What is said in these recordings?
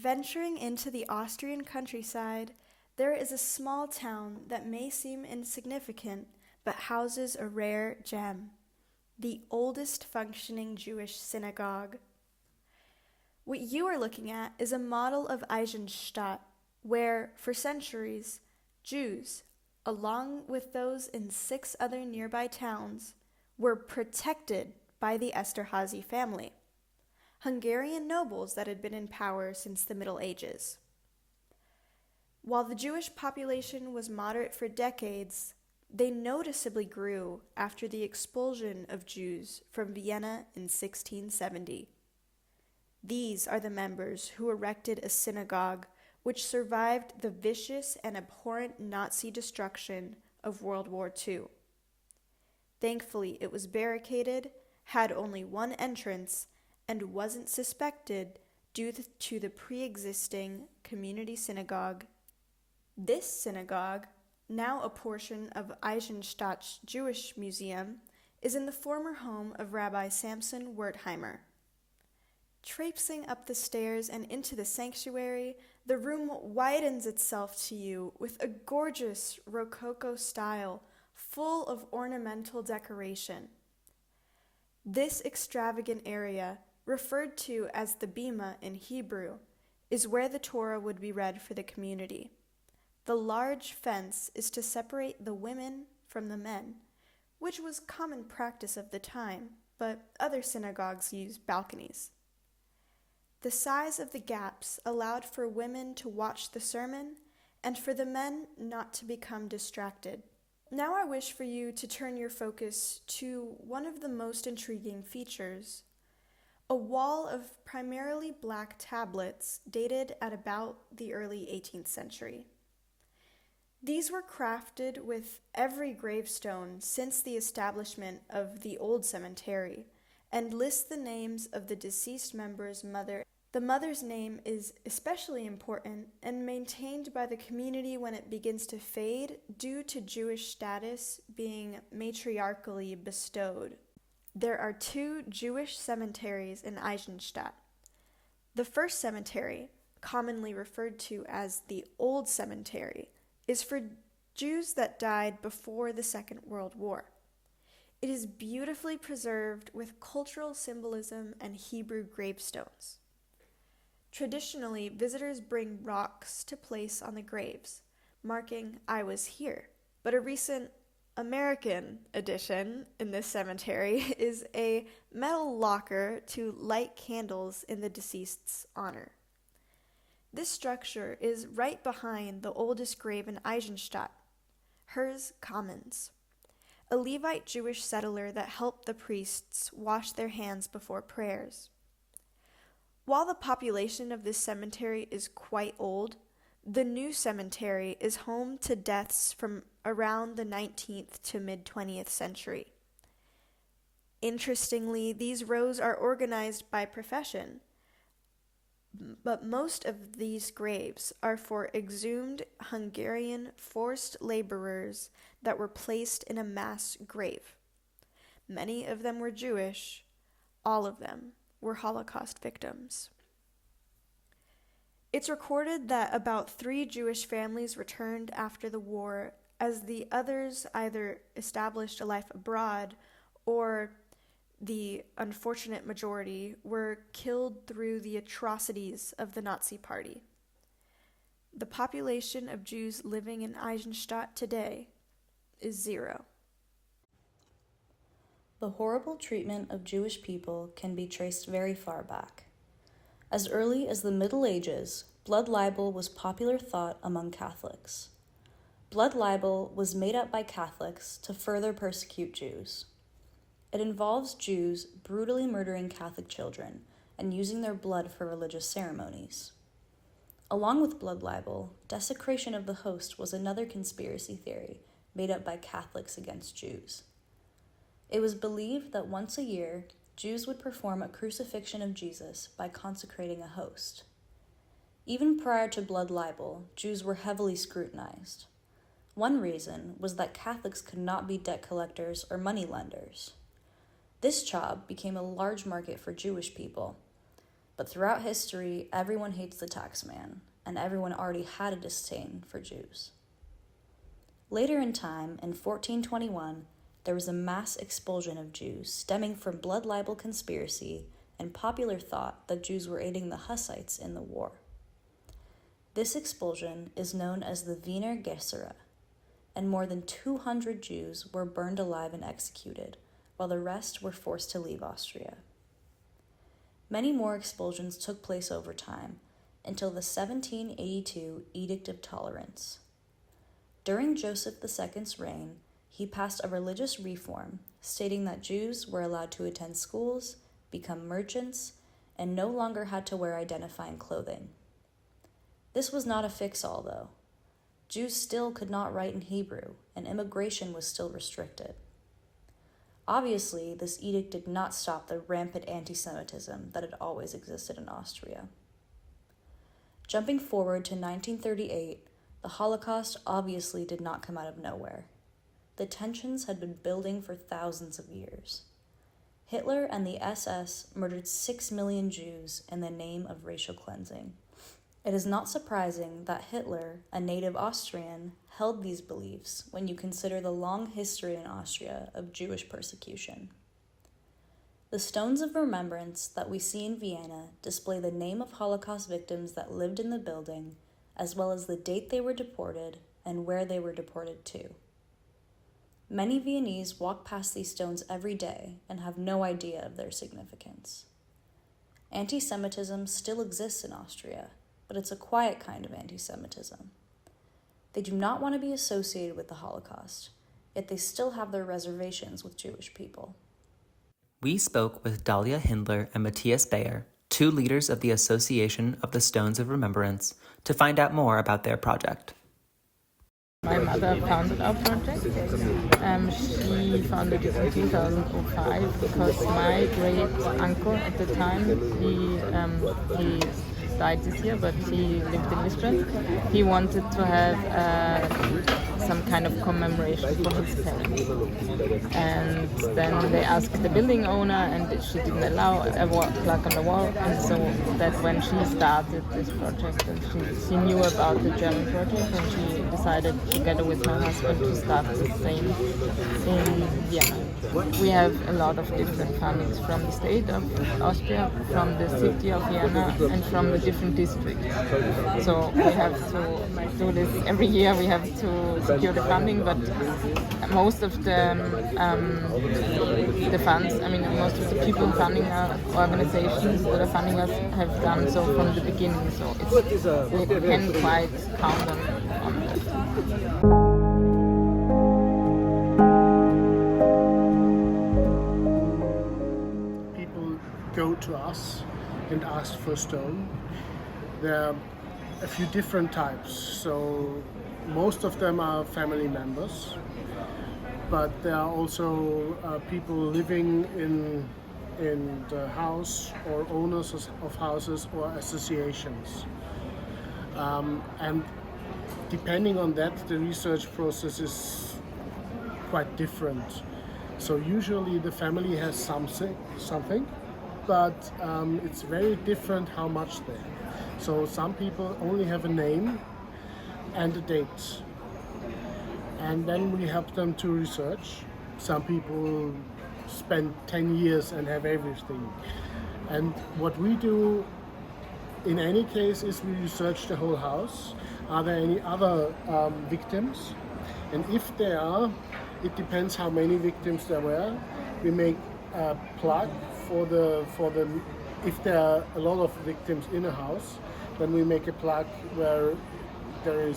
Venturing into the Austrian countryside, there is a small town that may seem insignificant but houses a rare gem, the oldest functioning Jewish synagogue. What you are looking at is a model of Eisenstadt, where, for centuries, Jews, along with those in 6 other nearby towns, were protected by the Esterházy family, Hungarian nobles that had been in power since the Middle Ages. While the Jewish population was moderate for decades, they noticeably grew after the expulsion of Jews from Vienna in 1670. These are the members who erected a synagogue which survived the vicious and abhorrent Nazi destruction of World War II. Thankfully, it was barricaded, had only one entrance, and wasn't suspected due to the pre-existing community synagogue. This synagogue, now a portion of Eisenstadt's Jewish Museum, is in the former home of Rabbi Samson Wertheimer. Traipsing up the stairs and into the sanctuary, the room widens itself to you with a gorgeous Rococo style, full of ornamental decoration. This extravagant area, referred to as the Bima in Hebrew, is where the Torah would be read for the community. The large fence is to separate the women from the men, which was common practice of the time, but other synagogues used balconies. The size of the gaps allowed for women to watch the sermon and for the men not to become distracted. Now I wish for you to turn your focus to one of the most intriguing features, a wall of primarily black tablets dated at about the early 18th century. These were crafted with every gravestone since the establishment of the old cemetery and list the names of the deceased member's mother. The mother's name is especially important and maintained by the community when it begins to fade due to Jewish status being matriarchally bestowed. There are 2 Jewish cemeteries in Eisenstadt. The first cemetery, commonly referred to as the Old Cemetery, is for Jews that died before the Second World War. It is beautifully preserved with cultural symbolism and Hebrew gravestones. Traditionally, visitors bring rocks to place on the graves, marking "I was here," but a recent American addition in this cemetery is a metal locker to light candles in the deceased's honor. This structure is right behind the oldest grave in Eisenstadt, Herz Commons, a Levite Jewish settler that helped the priests wash their hands before prayers. While the population of this cemetery is quite old, the new cemetery is home to deaths from around the 19th to mid-20th century. Interestingly, these rows are organized by profession, but most of these graves are for exhumed Hungarian forced laborers that were placed in a mass grave. Many of them were Jewish, all of them were Holocaust victims. It's recorded that about 3 Jewish families returned after the war, as the others either established a life abroad or the unfortunate majority were killed through the atrocities of the Nazi Party. The population of Jews living in Eisenstadt today is 0. The horrible treatment of Jewish people can be traced very far back. As early as the Middle Ages, blood libel was popular thought among Catholics. Blood libel was made up by Catholics to further persecute Jews. It involves Jews brutally murdering Catholic children and using their blood for religious ceremonies. Along with blood libel, desecration of the host was another conspiracy theory made up by Catholics against Jews. It was believed that once a year, Jews would perform a crucifixion of Jesus by consecrating a host. Even prior to blood libel, Jews were heavily scrutinized. One reason was that Catholics could not be debt collectors or money lenders. This job became a large market for Jewish people. But throughout history, everyone hates the taxman, and everyone already had a disdain for Jews. Later in time, in 1421, there was a mass expulsion of Jews stemming from blood libel conspiracy and popular thought that Jews were aiding the Hussites in the war. This expulsion is known as the Wiener Gesera, and more than 200 Jews were burned alive and executed, while the rest were forced to leave Austria. Many more expulsions took place over time, until the 1782 Edict of Tolerance. During Joseph II's reign, he passed a religious reform stating that Jews were allowed to attend schools, become merchants, and no longer had to wear identifying clothing. This was not a fix-all, though. Jews still could not write in Hebrew, and immigration was still restricted. Obviously, this edict did not stop the rampant anti-Semitism that had always existed in Austria. Jumping forward to 1938, the Holocaust obviously did not come out of nowhere. The tensions had been building for thousands of years. Hitler and the SS murdered 6 million Jews in the name of racial cleansing. It is not surprising that Hitler, a native Austrian, held these beliefs when you consider the long history in Austria of Jewish persecution. The Stones of Remembrance that we see in Vienna display the name of Holocaust victims that lived in the building, as well as the date they were deported and where they were deported to. Many Viennese walk past these stones every day and have no idea of their significance. Anti-Semitism still exists in Austria, but it's a quiet kind of anti-Semitism. They do not want to be associated with the Holocaust, yet they still have their reservations with Jewish people. We spoke with Dahlia Hindler and Matthias Bayer, two leaders of the Association of the Stones of Remembrance, to find out more about their project. My mother founded our project. She founded it in 2005 because my great uncle at the time, he died this year, but he lived in Lisbon. He wanted to have some kind of commemoration for his parents. And then they asked the building owner, and she didn't allow a plaque on the wall. And so that when she started this project, and she knew about the German project, and she decided together with her husband to start the same in Vienna. We have a lot of different fundings from the state of Austria, from the city of Vienna, and from the different districts. So we have to do this every year. We have to secure the funding, but most of the funds, most of the people funding our organizations that are funding us have done so from the beginning. So we can quite count on that. Go to us and ask for a stone. There are a few different types, so most of them are family members, but there are also people living in the house, or owners of houses or associations, and depending on that, the research process is quite different. So usually the family has something, but it's very different how much they have. So some people only have a name and a date, and then we help them to research. Some people spend 10 years and have everything. And what we do in any case is we research the whole house. Are there any other victims? And if there are, it depends how many victims there were. We make a plaque for the if there are a lot of victims in a house, then we make a plaque where there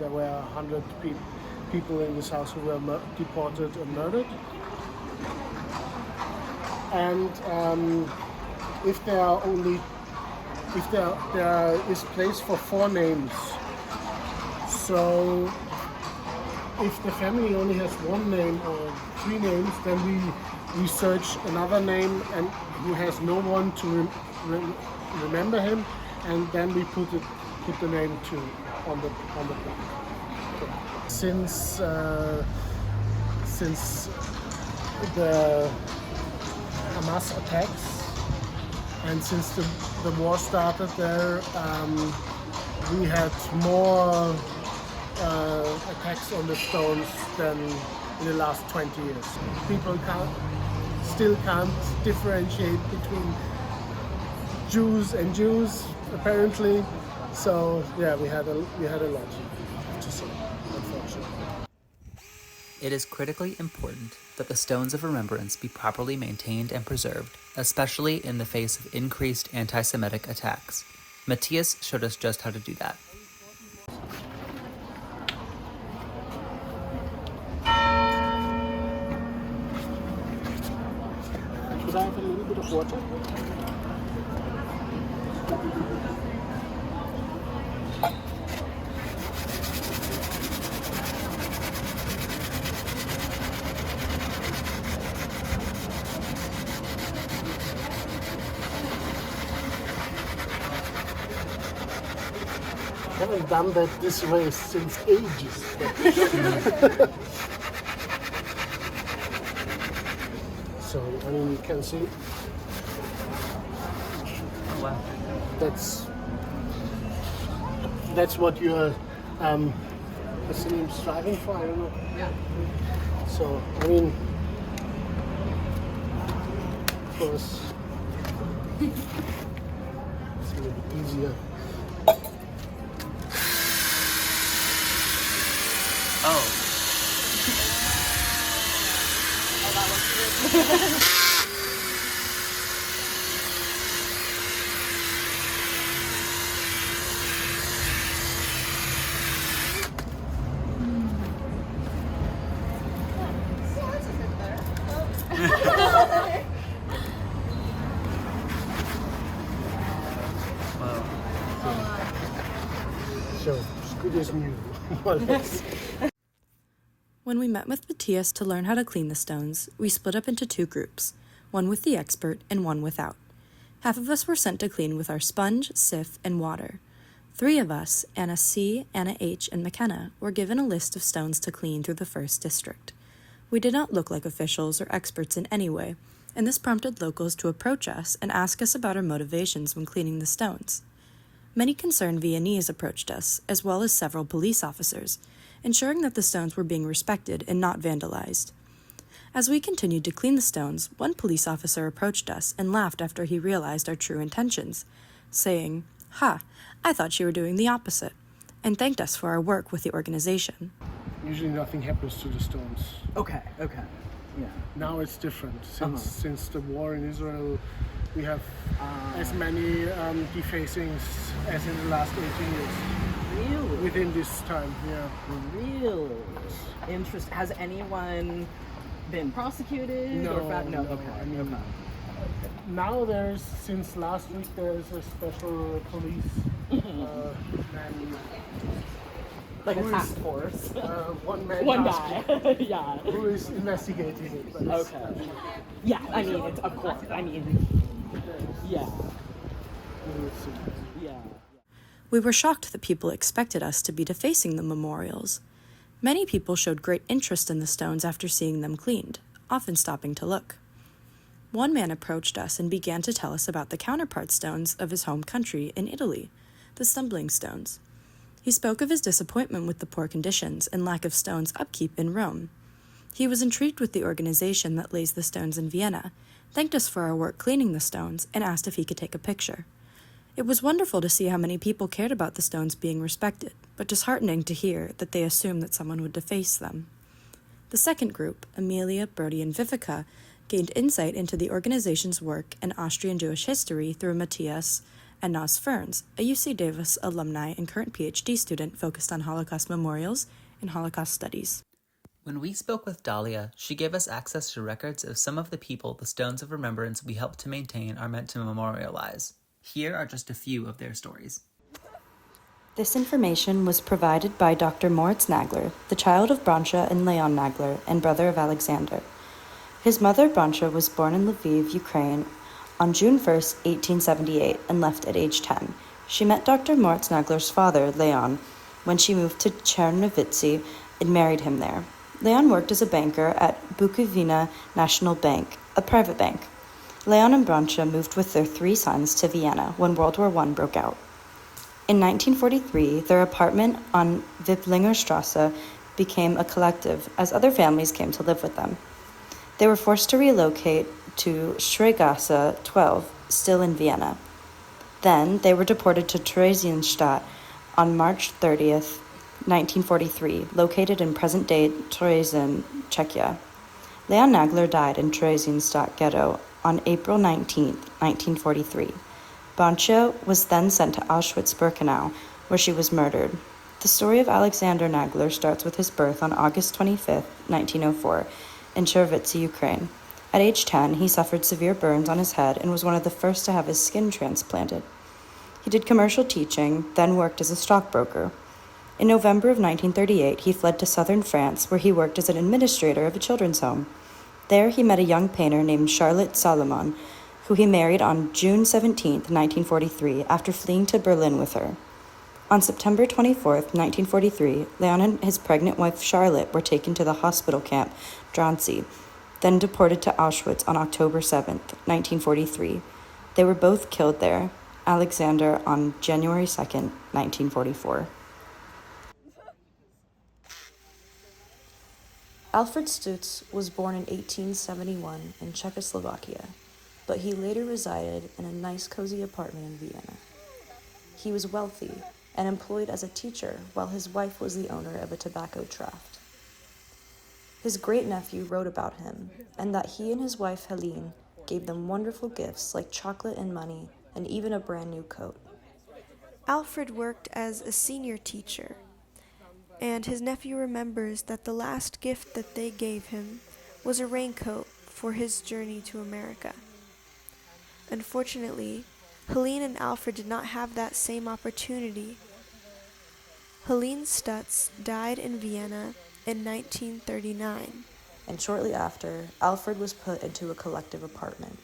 were 100 people in this house who were deported and murdered. And if there is place for 4 names. So if the family only has 1 name or 3 names, then we research another name and who has no one to remember him, and then we put the name too on the plaque. Since the Hamas attacks And since the war started there, we had more attacks on the stones than in the last 20 years. People still can't differentiate between Jews and Jews, apparently. So yeah, we had a lot to say, unfortunately. It is critically important that the Stones of Remembrance be properly maintained and preserved, especially in the face of increased anti-Semitic attacks. Matthias showed us just how to do that. Could I have a little bit of water? I haven't done that this way since ages. So, I mean, you can see. Oh, wow. That's what you're striving for. I don't know. Yeah. So, I mean, of course, it's a little bit easier. Oh. So, as good as new. More or less. When we met with Matthias to learn how to clean the stones, we split up into two groups, one with the expert and one without. Half of us were sent to clean with our sponge, sieve, and water. 3 of us, Anna C., Anna H., and McKenna, were given a list of stones to clean through the first district. We did not look like officials or experts in any way, and this prompted locals to approach us and ask us about our motivations when cleaning the stones. Many concerned Viennese approached us, as well as several police officers, ensuring that the stones were being respected and not vandalized. As we continued to clean the stones, one police officer approached us and laughed after he realized our true intentions, saying, "Ha, I thought you were doing the opposite," and thanked us for our work with the organization. Usually nothing happens to the stones. Okay. Yeah. Now it's different. Since the war in Israel, we have as many defacings as in the last 18 years. Really? Within this time, yeah. Really? Interesting. Has anyone been prosecuted? No, No. no, Okay. I mean, now since last week, there's a special police man. Like a Who task is- force. One Guy. task Yeah. who is investigating it. But it's- Okay. Yeah. I mean, it's of course. I mean, yeah. we'll see. Yeah. We were shocked that people expected us to be defacing the memorials. Many people showed great interest in the stones after seeing them cleaned, often stopping to look. One man approached us and began to tell us about the counterpart stones of his home country in Italy, the stumbling stones. He spoke of his disappointment with the poor conditions and lack of stones upkeep in Rome. He was intrigued with the organization that lays the stones in Vienna, thanked us for our work cleaning the stones, and asked if he could take a picture. It was wonderful to see how many people cared about the stones being respected, but disheartening to hear that they assumed that someone would deface them. The second group, Amelia, Brody, and Vivica, gained insight into the organization's work and Austrian Jewish history through Matthias and Nas Ferns, a UC Davis alumni and current PhD student focused on Holocaust memorials and Holocaust studies. When we spoke with Dahlia, she gave us access to records of some of the people the Stones of Remembrance we helped to maintain are meant to memorialize. Here are just a few of their stories. This information was provided by Dr. Moritz Nagler, the child of Bransha and Leon Nagler, and brother of Alexander. His mother, Bransha, was born in Lviv, Ukraine, on June 1, 1878, and left at age 10. She met Dr. Moritz Nagler's father, Leon, when she moved to Chernovitzy and married him there. Leon worked as a banker at Bukovina National Bank, a private bank. Leon and Branche moved with their 3 sons to Vienna when World War I broke out. In 1943, their apartment on Wipplingerstrasse became a collective as other families came to live with them. They were forced to relocate to Schregasse 12, still in Vienna. Then they were deported to Theresienstadt on March 30th, 1943, located in present-day Terezin, Czechia. Leon Nagler died in Theresienstadt ghetto on April 19, 1943. Branche was then sent to Auschwitz-Birkenau, where she was murdered. The story of Alexander Nagler starts with his birth on August 25, 1904, in Chervitzy, Ukraine. At age 10, he suffered severe burns on his head and was one of the first to have his skin transplanted. He did commercial teaching, then worked as a stockbroker. In November of 1938, he fled to southern France, where he worked as an administrator of a children's home. There, he met a young painter named Charlotte Salomon, who he married on June 17, 1943, after fleeing to Berlin with her. On September 24, 1943, Leon and his pregnant wife Charlotte were taken to the hospital camp Drancy, then deported to Auschwitz on October 7, 1943. They were both killed there, Alexander on January 2, 1944. Alfred Stutz was born in 1871 in Czechoslovakia, but he later resided in a nice, cozy apartment in Vienna. He was wealthy and employed as a teacher while his wife was the owner of a tobacco trafft. His great-nephew wrote about him, and that he and his wife Helene gave them wonderful gifts like chocolate and money and even a brand new coat. Alfred worked as a senior teacher, and his nephew remembers that the last gift that they gave him was a raincoat for his journey to America. Unfortunately, Helene and Alfred did not have that same opportunity. Helene Stutz died in Vienna in 1939. And shortly after, Alfred was put into a collective apartment.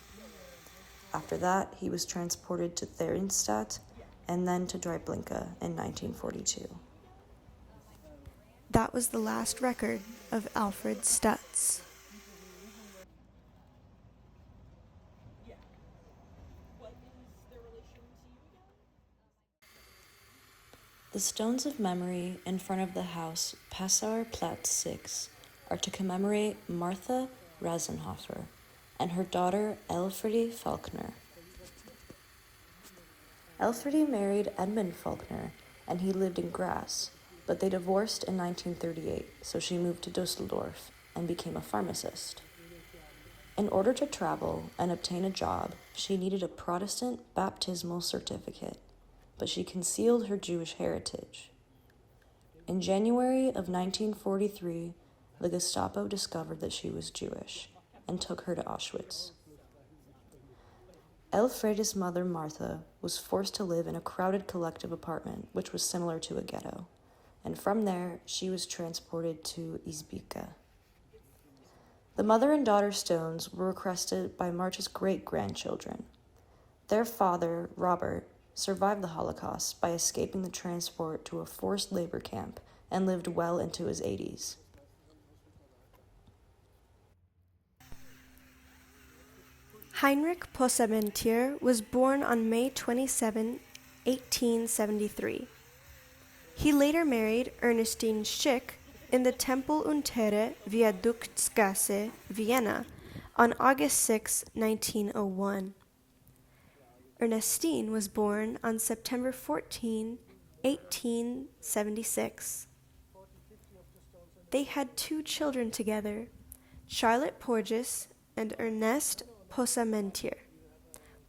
After that, he was transported to Theresienstadt and then to Treblinka in 1942. That was the last record of Alfred Stutz. The stones of memory in front of the house Passauer Platz 6 are to commemorate Martha Rasenhofer and her daughter Elfriede Faulkner. Elfriede married Edmund Faulkner, and he lived in Graz, but they divorced in 1938, so she moved to Dusseldorf and became a pharmacist. In order to travel and obtain a job, she needed a Protestant baptismal certificate, but she concealed her Jewish heritage. In January of 1943, the Gestapo discovered that she was Jewish and took her to Auschwitz. Elfriede's mother, Martha, was forced to live in a crowded collective apartment, which was similar to a ghetto, and from there, she was transported to Izbika. The mother and daughter stones were requested by March's great-grandchildren. Their father, Robert, survived the Holocaust by escaping the transport to a forced labor camp and lived well into his 80s. Heinrich Possamentier was born on May 27, 1873. He later married Ernestine Schick in the Tempel untere Viaduktsgasse, Vienna, on August 6, 1901. Ernestine was born on September 14, 1876. They had 2 children together, Charlotte Porges and Ernest Possamentier,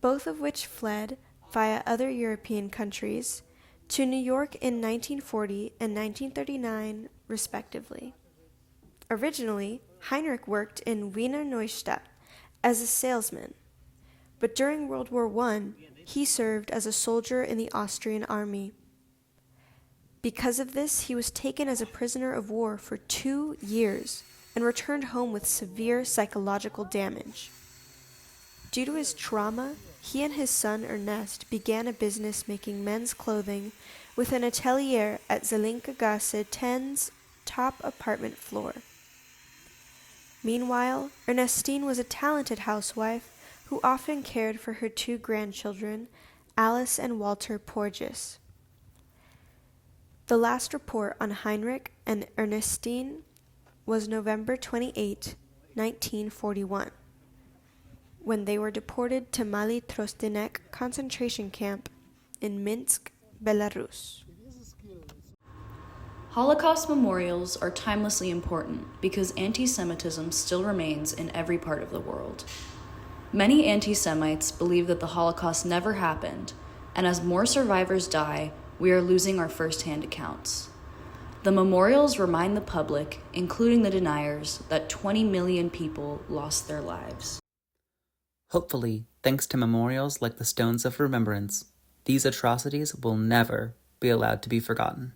both of which fled via other European countries to New York in 1940 and 1939, respectively. Originally, Heinrich worked in Wiener Neustadt as a salesman, but during World War I, he served as a soldier in the Austrian army. Because of this, he was taken as a prisoner of war for 2 years and returned home with severe psychological damage. Due to his trauma, he and his son Ernest began a business making men's clothing with an atelier at Zelinka Gasse 10's top apartment floor. Meanwhile, Ernestine was a talented housewife who who often cared for her two grandchildren, Alice and Walter Porges. The last report on Heinrich and Ernestine was November 28, 1941, when they were deported to Mali Trostinek concentration camp in Minsk, Belarus. Holocaust memorials are timelessly important because anti-Semitism still remains in every part of the world. Many anti-Semites believe that the Holocaust never happened, and as more survivors die, we are losing our first-hand accounts. The memorials remind the public, including the deniers, that 20 million people lost their lives. Hopefully, thanks to memorials like the Stones of Remembrance, these atrocities will never be allowed to be forgotten.